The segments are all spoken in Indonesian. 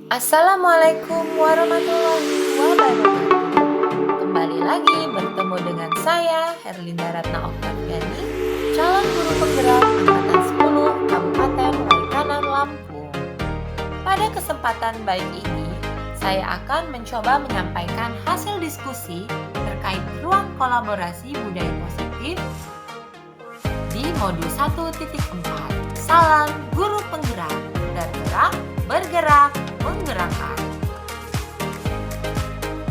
Assalamualaikum warahmatullahi wabarakatuh. Kembali lagi bertemu dengan saya, Herlinda Ratna Oktaviani, calon guru penggerak angkatan 10 Kabupaten Waikanan, Lampung. Pada kesempatan baik ini, saya akan mencoba menyampaikan hasil diskusi terkait ruang kolaborasi budaya positif di modul 1.4. Salam Guru Penggerak, bergerak, bergerak, menggerakkan.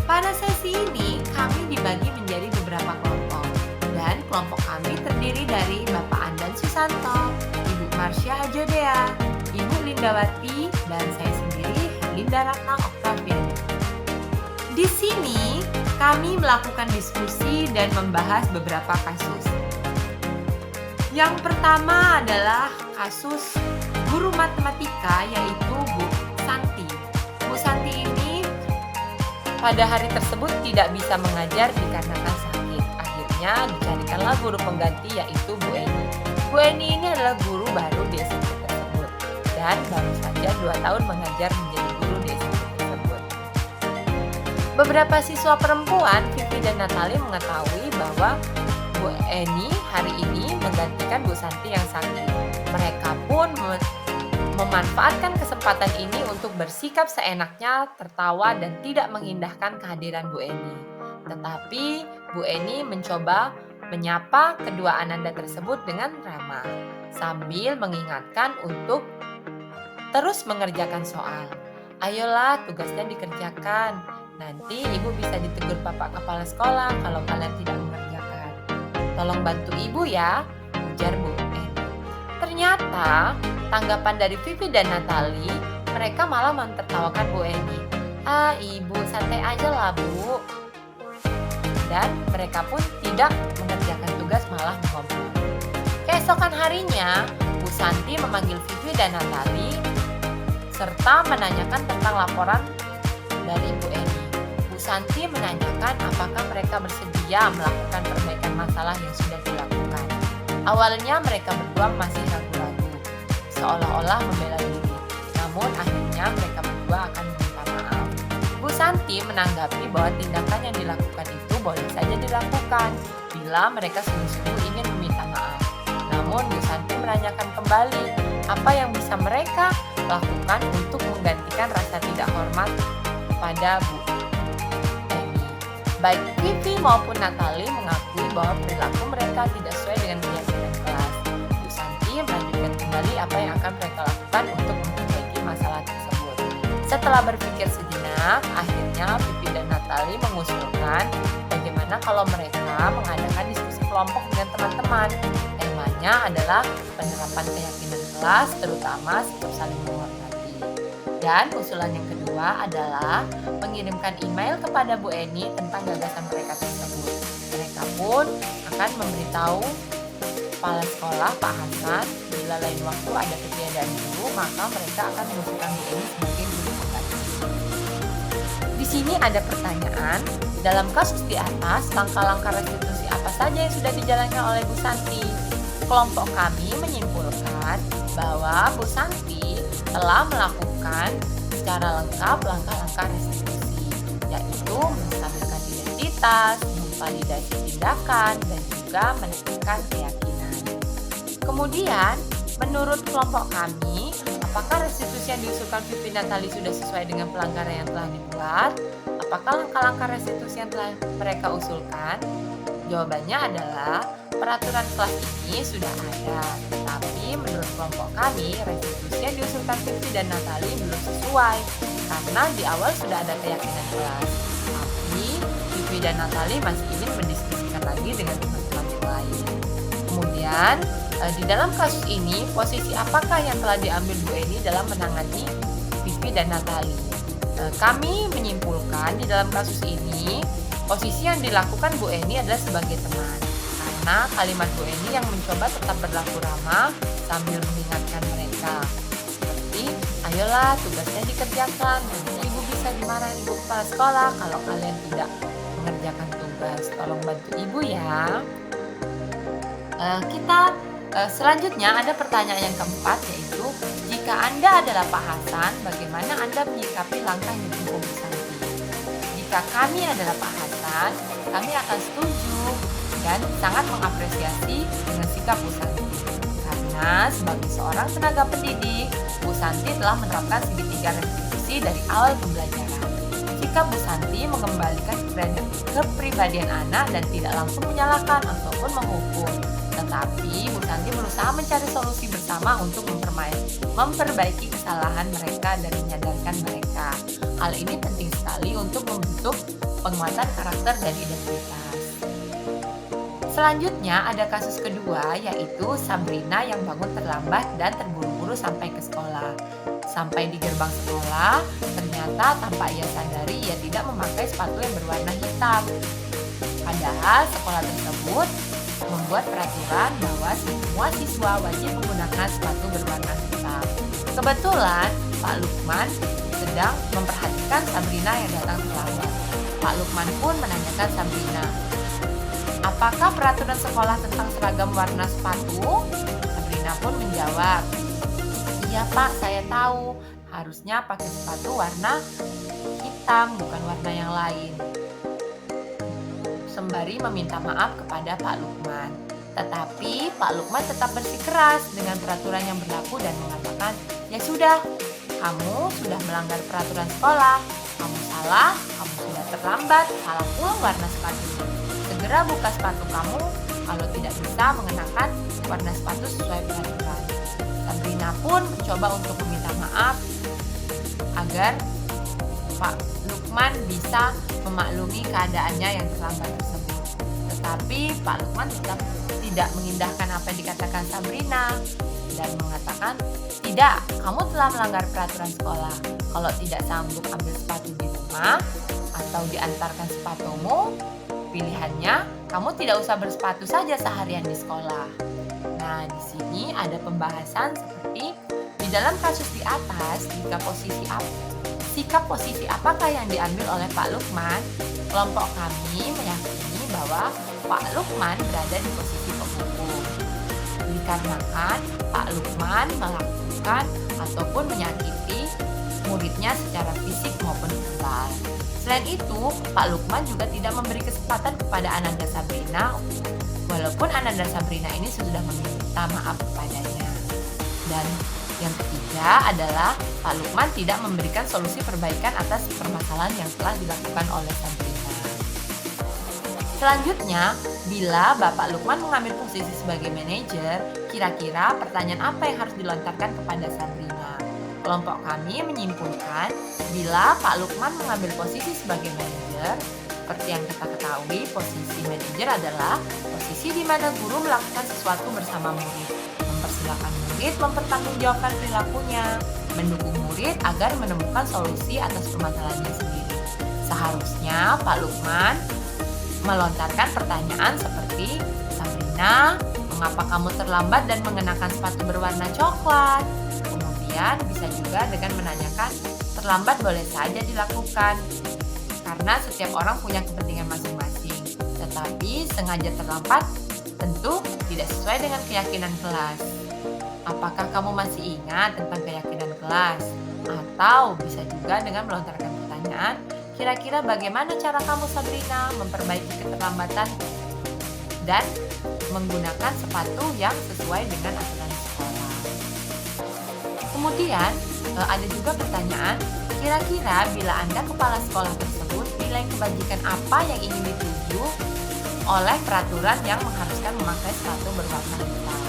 Pada sesi ini, kami dibagi menjadi beberapa kelompok. Dan kelompok kami terdiri dari Bapak Andan Susanto, Ibu Marsha Ajodea, Ibu Lindawati, dan saya sendiri, Herlinda Ratna Oktaviani. Di sini, kami melakukan diskusi dan membahas beberapa kasus. Yang pertama adalah kasus guru matematika, yaitu Bu Santi. Bu Santi ini pada hari tersebut tidak bisa mengajar dikarenakan sakit. Akhirnya dicarikanlah guru pengganti, yaitu Bu Eni. Bu Eni ini adalah guru baru di SMP tersebut dan baru saja 2 tahun mengajar menjadi guru di SMP tersebut. Beberapa siswa perempuan, Vivi dan Natali, mengetahui bahwa Bu Eni hari ini menggantikan Bu Santi yang sakit. Mereka pun memanfaatkan kesempatan ini untuk bersikap seenaknya, tertawa dan tidak mengindahkan kehadiran Bu Eni. Tetapi Bu Eni mencoba menyapa kedua ananda tersebut dengan ramah, sambil mengingatkan untuk terus mengerjakan soal. Ayolah, tugasnya dikerjakan. Nanti ibu bisa ditegur Bapak Kepala Sekolah kalau kalian tidak mengerjakan. Tolong bantu ibu ya, ujar Bu Eni. Ternyata tanggapan dari Vivi dan Natali, mereka malah mentertawakan Bu Eni. Ah, ibu santai aja lah Bu. Dan mereka pun tidak mengerjakan tugas, malah mengobrol. Keesokan harinya, Bu Santi memanggil Vivi dan Natali serta menanyakan tentang laporan dari Bu Eni. Bu Santi menanyakan apakah mereka bersedia melakukan perbaikan masalah yang sudah dilakukan. Awalnya mereka berdua masih ragu-ragu, seolah-olah membela diri. Namun akhirnya mereka berdua akan meminta maaf. Bu Santi menanggapi bahwa tindakan yang dilakukan itu boleh saja dilakukan bila mereka sungguh-sungguh ingin meminta maaf. Namun Bu Santi menanyakan kembali apa yang bisa mereka lakukan untuk menggantikan rasa tidak hormat pada Bu Eni. Baik Vivi maupun Natali mengakui bahwa perilaku mereka tidak sesuai dengan keyakinan kelas. Bu Santi melanjutkan kembali apa yang akan mereka lakukan untuk memperbaiki masalah tersebut. Setelah berpikir sejenak, akhirnya Vivi dan Natali mengusulkan bagaimana kalau mereka mengadakan diskusi kelompok dengan teman-teman. Temanya adalah penerapan keyakinan kelas, terutama sikap saling menghormati. Dan usulan yang kedua adalah mengirimkan email kepada Bu Eni tentang gagasan mereka tersebut. Mereka pun akan memberitahu kepala sekolah Pak Hasan bila lain waktu ada ketiadaan guru, maka mereka akan mengusulkan Bu Eni sebagai guru pengganti. Di sini ada pertanyaan, dalam kasus di atas, langkah-langkah restitusi apa saja yang sudah dijalankan oleh Bu Santi? Kelompok kami menyimpulkan bahwa Bu Santi telah melakukan secara lengkap langkah-langkah restitusi, yaitu menstabilkan identitas, memvalidasi tindakan, dan juga menentukan keyakinan. Kemudian, menurut kelompok kami, apakah restitusi yang diusulkan Vivi Natali sudah sesuai dengan pelanggaran yang telah dibuat? Apakah langkah-langkah restitusi yang telah mereka usulkan? Jawabannya adalah peraturan kelas ini sudah ada, tetapi menurut kelompok kami, restitusi yang diusulkan Vivi dan Natali belum sesuai karena di awal sudah ada keyakinan kelas. Tapi Vivi dan Natali masih ingin mendiskusikan lagi dengan teman-teman yang lain. Kemudian di dalam kasus ini, posisi apakah yang telah diambil Bu Eni dalam menangani Vivi dan Natali? Kami menyimpulkan di dalam kasus ini, posisi yang dilakukan Bu Eni adalah sebagai teman. Karena kalimat Bu Eni yang mencoba tetap berlaku ramah sambil mengingatkan mereka. Seperti, ayolah tugasnya dikerjakan, nanti ibu bisa dimarahin ibu kepala sekolah kalau kalian tidak mengerjakan tugas. Tolong bantu ibu ya. Selanjutnya ada pertanyaan yang keempat, yaitu jika Jika Anda adalah Pak Hasan, bagaimana Anda menyikapi langkah yang ditempuh Bu Santi? Jika kami adalah Pak Hasan, kami akan setuju dan sangat mengapresiasi dengan sikap Bu Santi. Karena sebagai seorang tenaga pendidik, Bu Santi telah menerapkan segitiga retribusi dari awal pembelajaran. Jika Bu Santi mengembalikan kepribadian anak dan tidak langsung menyalahkan ataupun menghukum, tetapi Bu Santi berusaha mencari solusi bersama untuk memperbaiki kesalahan mereka dan menyadarkan mereka. Hal ini penting sekali untuk membentuk penguatan karakter dan identitas. Selanjutnya ada kasus kedua, yaitu Sabrina yang bangun terlambat dan terburu-buru sampai ke sekolah. Sampai di gerbang sekolah, ternyata tanpa ia sadari ia tidak memakai sepatu yang berwarna hitam. Padahal sekolah tersebut membuat peraturan bahwa semua siswa wajib menggunakan sepatu berwarna hitam. Kebetulan Pak Lukman sedang memperhatikan Sabrina yang datang terlambat. Pak Lukman pun menanyakan Sabrina, "Apakah peraturan sekolah tentang seragam warna sepatu?" Sabrina pun menjawab, "Iya Pak, saya tahu. Harusnya pakai sepatu warna hitam, bukan warna yang lain." Sembari meminta maaf kepada Pak Lukman. Tetapi Pak Lukman tetap bersikeras dengan peraturan yang berlaku dan mengatakan, "Ya sudah, kamu sudah melanggar peraturan sekolah. Kamu salah, kamu sudah terlambat, salah pula warna sepatu. Segera buka sepatu kamu kalau tidak bisa mengenakan warna sepatu sesuai peraturan." Sabrina pun mencoba untuk meminta maaf agar Pak Lukman bisa memaklumi keadaannya yang terlambat tersebut. Tetapi Pak Lukman tetap tidak mengindahkan apa yang dikatakan Sabrina dan mengatakan, "Tidak, kamu telah melanggar peraturan sekolah. Kalau tidak sanggup ambil sepatu di rumah atau diantarkan sepatumu, pilihannya kamu tidak usah bersepatu saja seharian di sekolah." Nah, di sini ada pembahasan seperti di dalam kasus di atas, sikap posisi apakah yang diambil oleh Pak Lukman? Kelompok kami meyakini bahwa Pak Lukman berada di posisi penghukum. Dikarenakan Pak Lukman melakukan ataupun menyakiti muridnya secara fisik maupun verbal. Selain itu, Pak Lukman juga tidak memberi kesempatan kepada Ananda Sabrina, walaupun Ananda Sabrina ini sudah meminta maaf kepadanya. Dan yang ketiga adalah Pak Lukman tidak memberikan solusi perbaikan atas permasalahan yang telah dilakukan oleh Sabrina. Selanjutnya, bila Bapak Lukman mengambil posisi sebagai manajer, kira-kira pertanyaan apa yang harus dilontarkan kepada Sabrina? Kelompok kami menyimpulkan bila Pak Lukman mengambil posisi sebagai manajer, seperti yang kita ketahui, posisi manajer adalah posisi di mana guru melakukan sesuatu bersama murid, mempersilahkan murid mempertanggungjawabkan perilakunya, mendukung murid agar menemukan solusi atas permasalahannya sendiri. Seharusnya Pak Lukman melontarkan pertanyaan seperti, "Sabrina, mengapa kamu terlambat dan mengenakan sepatu berwarna coklat?" Kemudian bisa juga dengan menanyakan, "Terlambat boleh saja dilakukan, karena setiap orang punya kepentingan masing-masing. Tetapi sengaja terlambat tentu tidak sesuai dengan keyakinan kelas. Apakah kamu masih ingat tentang keyakinan kelas?" Atau bisa juga dengan melontarkan pertanyaan, "Kira-kira bagaimana cara kamu Sabrina memperbaiki keterlambatan dan menggunakan sepatu yang sesuai dengan aturan sekolah?" Kemudian ada juga pertanyaan, "Kira-kira bila Anda kepala sekolah tersebut, nilai kebajikan apa yang ingin dituju oleh peraturan yang mengharuskan memakai sepatu berwarna hitam?"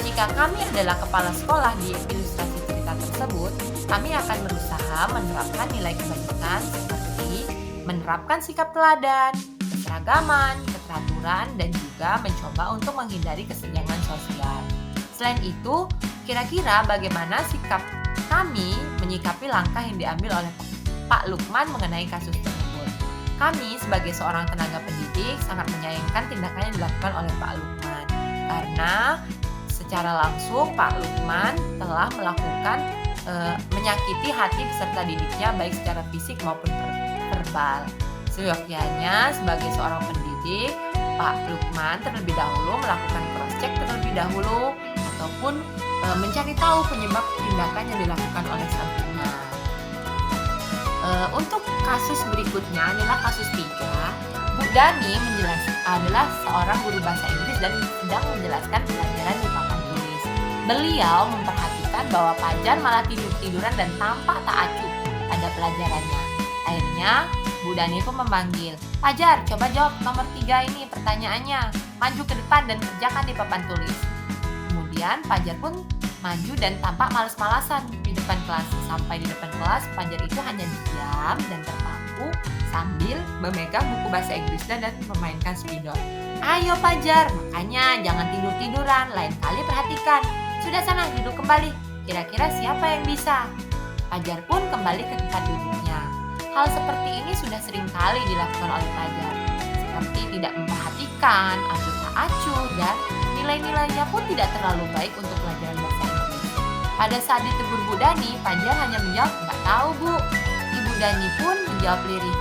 Jika kami adalah kepala sekolah di ilustrasi cerita tersebut, kami akan berusaha menerapkan nilai kebajikan seperti menerapkan sikap teladan, keseragaman, keteraturan, dan juga mencoba untuk menghindari kesenjangan sosial. Selain itu, kira-kira bagaimana sikap kami menyikapi langkah yang diambil oleh Pak Lukman mengenai kasus tersebut? Kami sebagai seorang tenaga pendidik sangat menyayangkan tindakan yang dilakukan oleh Pak Lukman, karena secara langsung Pak Lukman telah melakukan menyakiti hati peserta didiknya baik secara fisik maupun verbal. Seyogyanya sebagai seorang pendidik, Pak Lukman terlebih dahulu melakukan cross check terlebih dahulu ataupun mencari tahu penyebab tindakan yang dilakukan oleh sang anak. Untuk kasus berikutnya adalah kasus 3. Bu Dani adalah seorang guru bahasa Inggris dan sedang menjelaskan pelajaran di papan tulis. Beliau memperhatikan bahwa Fajar malah tidur-tiduran dan tampak tak acuh pada pelajarannya. Akhirnya Bu Dani pun memanggil, "Fajar, coba jawab nomor 3 ini pertanyaannya. Maju ke depan dan kerjakan di papan tulis." Kemudian Fajar pun maju dan tampak malas-malasan di depan kelas. Sampai di depan kelas, Fajar itu hanya diam dan terpaku sambil memegang buku bahasa Inggrisnya dan memainkan spidol. "Ayo Fajar, makanya jangan tidur-tiduran, lain kali perhatikan. Sudah sana, duduk kembali. Kira-kira siapa yang bisa?" Fajar pun kembali ke tempat duduknya. Hal seperti ini sudah sering kali dilakukan oleh Fajar, seperti tidak memperhatikan, atau tak acuh, dan nilai-nilainya pun tidak terlalu baik untuk pelajaran bahasa Inggris. Pada saat ditegur Bu Dani, Fajar hanya menjawab, "Nggak tahu Bu." Ibu Dani pun menjawab lirih,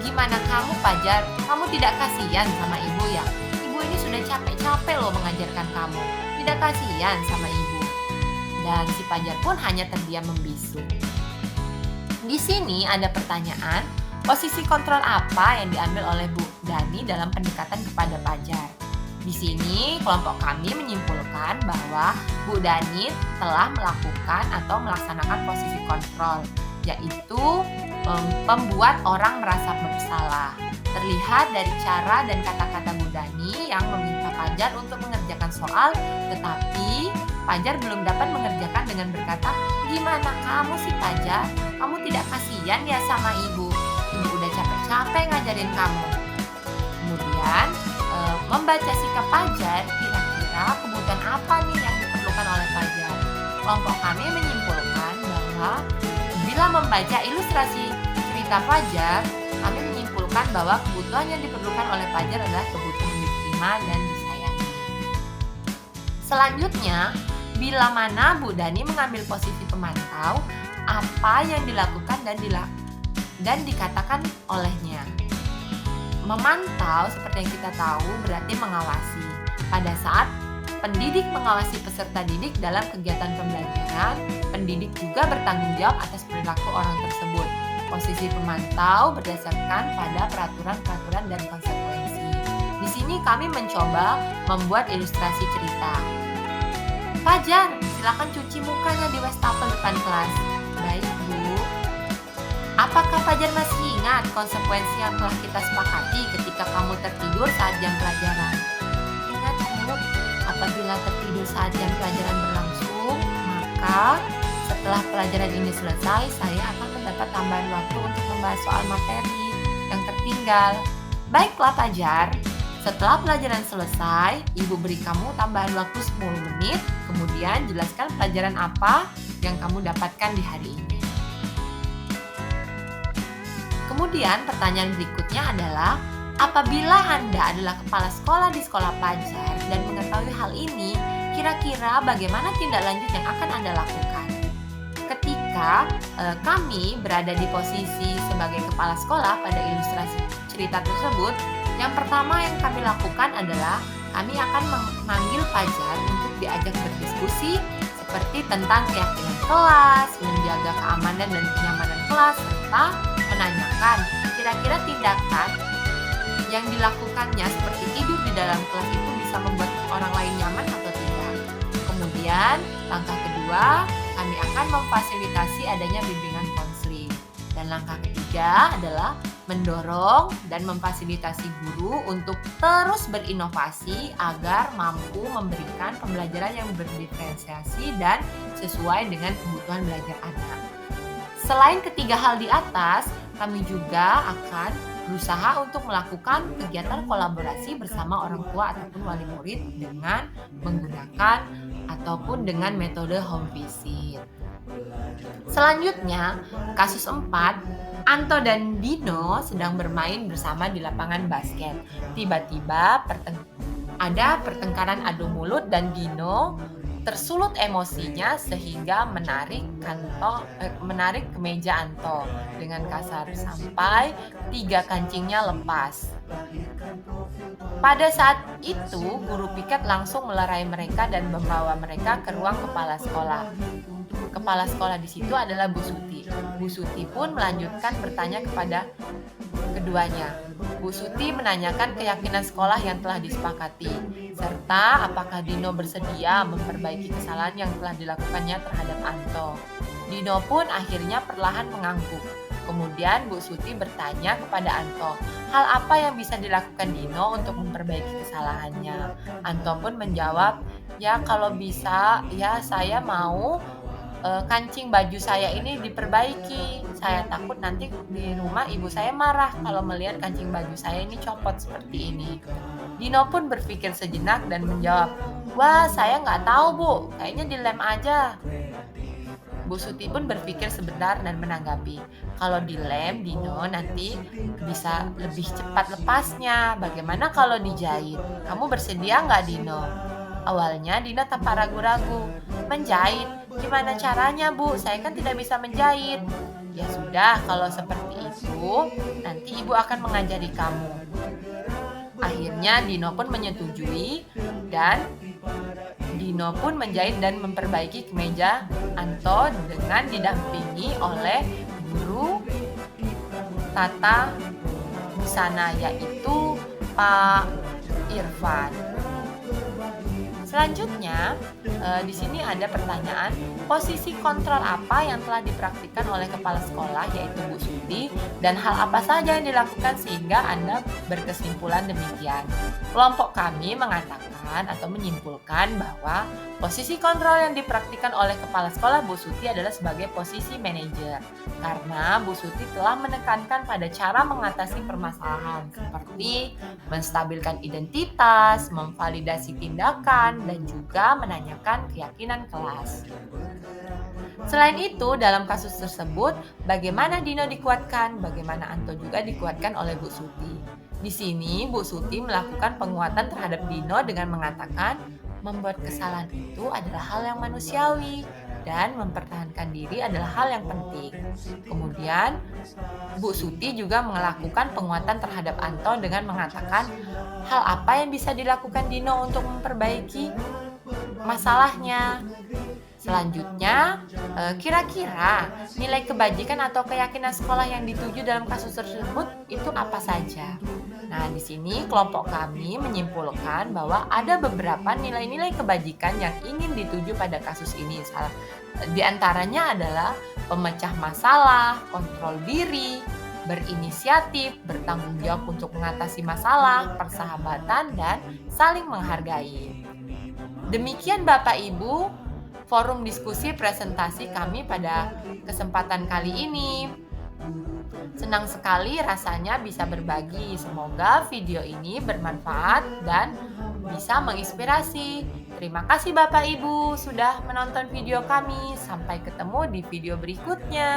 Gimana kamu Fajar? Kamu tidak kasihan sama ibu ya? Ibu ini sudah capek-capek loh mengajarkan kamu. Tidak kasihan sama ibu." Dan si Fajar pun hanya terdiam membisu. Di sini ada pertanyaan, posisi kontrol apa yang diambil oleh Bu Dani dalam pendekatan kepada Fajar? Di sini kelompok kami menyimpulkan bahwa Bu Dani telah melakukan atau melaksanakan posisi kontrol, yaitu membuat orang merasa bersalah. Terlihat dari cara dan kata-kata Bu Dani yang meminta Fajar untuk mengerjakan soal, tetapi Fajar belum dapat mengerjakan dengan berkata, "Gimana kamu sih Fajar? Kamu tidak kasihan ya sama ibu? Ibu udah capek-capek ngajarin kamu." Kemudian membaca sikap Fajar, kira-kira kebutuhan apa nih yang diperlukan oleh Fajar? Kelompok kami menyimpulkan bahwa bila membaca ilustrasi cerita Fajar, kami menyimpulkan bahwa kebutuhan yang diperlukan oleh Fajar adalah kebutuhan diterima dan disayangi. Selanjutnya, bila mana Bu Dani mengambil posisi pemantau, apa yang dilakukan dan dikatakan olehnya. Memantau seperti yang kita tahu berarti mengawasi. Pada saat pendidik mengawasi peserta didik dalam kegiatan pembelajaran, pendidik juga bertanggung jawab atas perilaku orang tersebut. Posisi pemantau berdasarkan pada peraturan-peraturan dan konsekuensi. Di sini kami mencoba membuat ilustrasi cerita. "Fajar, silakan cuci mukanya di wastafel depan kelas." "Baik, Bu." "Apakah Fajar masih ingat konsekuensi yang telah kita sepakati ketika kamu tertidur saat jam pelajaran?" "Ingat, Bu. Apabila tertidur saat jam pelajaran berlangsung, maka setelah pelajaran ini selesai, saya akan mendapat tambahan waktu untuk membahas soal materi yang tertinggal." "Baiklah Fajar, setelah pelajaran selesai, Ibu beri kamu tambahan waktu 10 menit, kemudian jelaskan pelajaran apa yang kamu dapatkan di hari ini." Kemudian pertanyaan berikutnya adalah, apabila Anda adalah kepala sekolah di sekolah Fajar dan mengetahui hal ini, kira-kira bagaimana tindak lanjut yang akan Anda lakukan? Ketika kami berada di posisi sebagai kepala sekolah pada ilustrasi cerita tersebut, yang pertama yang kami lakukan adalah kami akan memanggil Fajar untuk diajak berdiskusi seperti tentang keyakinan kelas, menjaga keamanan dan kenyamanan kelas, serta menanyakan kira-kira tindakan yang dilakukannya seperti tidur di dalam kelas itu bisa membuat orang lain nyaman atau tidak. Kemudian langkah kedua, kami akan memfasilitasi adanya bimbingan konseling. Dan langkah ketiga adalah mendorong dan memfasilitasi guru untuk terus berinovasi agar mampu memberikan pembelajaran yang berdiferensiasi dan sesuai dengan kebutuhan belajar anak. Selain ketiga hal di atas, kami juga akan berusaha untuk melakukan kegiatan kolaborasi bersama orang tua ataupun wali murid dengan menggunakan ataupun dengan metode home visit. Selanjutnya, kasus 4, Anto dan Dino sedang bermain bersama di lapangan basket. Tiba-tiba ada pertengkaran adu mulut dan Dino tersulut emosinya sehingga menarik kemeja Anto dengan kasar sampai 3 kancingnya lepas. Pada saat itu, guru piket langsung melerai mereka dan membawa mereka ke ruang kepala sekolah. Kepala sekolah di situ adalah Bu Suti. Bu Suti pun melanjutkan bertanya kepada keduanya. Bu Suti menanyakan keyakinan sekolah yang telah disepakati, serta apakah Dino bersedia memperbaiki kesalahan yang telah dilakukannya terhadap Anto. Dino pun akhirnya perlahan mengangguk. Kemudian Bu Suti bertanya kepada Anto, hal apa yang bisa dilakukan Dino untuk memperbaiki kesalahannya. Anto pun menjawab, ya kalau bisa, ya saya mau kancing baju saya ini diperbaiki. Saya takut nanti di rumah ibu saya marah kalau melihat kancing baju saya ini copot seperti ini. Dino pun berpikir sejenak dan menjawab, wah saya nggak tahu Bu, kayaknya dilem aja. Bu Suti pun berpikir sebentar dan menanggapi, kalau dilem Dino nanti bisa lebih cepat lepasnya. Bagaimana kalau dijahit? Kamu bersedia nggak Dino? Awalnya Dino tampak ragu-ragu. Menjahit? Gimana caranya Bu? Saya kan tidak bisa menjahit. Ya sudah, kalau seperti itu, nanti ibu akan mengajari kamu. Akhirnya Dino pun menyetujui dan Dino pun menjahit dan memperbaiki kemeja Anto dengan didampingi oleh guru tata busana yaitu Pak Irfan. Selanjutnya, di sini ada pertanyaan, posisi kontrol apa yang telah dipraktikkan oleh kepala sekolah yaitu Bu Suti dan hal apa saja yang dilakukan sehingga Anda berkesimpulan demikian. Kelompok kami mengatakan atau menyimpulkan bahwa posisi kontrol yang dipraktikkan oleh kepala sekolah Bu Suti adalah sebagai posisi manajer karena Bu Suti telah menekankan pada cara mengatasi permasalahan seperti menstabilkan identitas, memvalidasi tindakan, dan juga menanyakan keyakinan kelas. Selain itu, dalam kasus tersebut, bagaimana Dino dikuatkan, bagaimana Anto juga dikuatkan oleh Bu Suti. Di sini, Bu Suti melakukan penguatan terhadap Dino dengan mengatakan, membuat kesalahan itu adalah hal yang manusiawi dan mempertahankan diri adalah hal yang penting. Kemudian, Bu Suti juga melakukan penguatan terhadap Anto dengan mengatakan, hal apa yang bisa dilakukan Dino untuk memperbaiki masalahnya. Selanjutnya, kira-kira nilai kebajikan atau keyakinan sekolah yang dituju dalam kasus tersebut itu apa saja? Nah, di sini kelompok kami menyimpulkan bahwa ada beberapa nilai-nilai kebajikan yang ingin dituju pada kasus ini. Di antaranya adalah pemecah masalah, kontrol diri, berinisiatif, bertanggung jawab untuk mengatasi masalah, persahabatan, dan saling menghargai. Demikian Bapak Ibu, forum diskusi presentasi kami pada kesempatan kali ini. Senang sekali rasanya bisa berbagi. Semoga video ini bermanfaat dan bisa menginspirasi. Terima kasih Bapak Ibu sudah menonton video kami. Sampai ketemu di video berikutnya.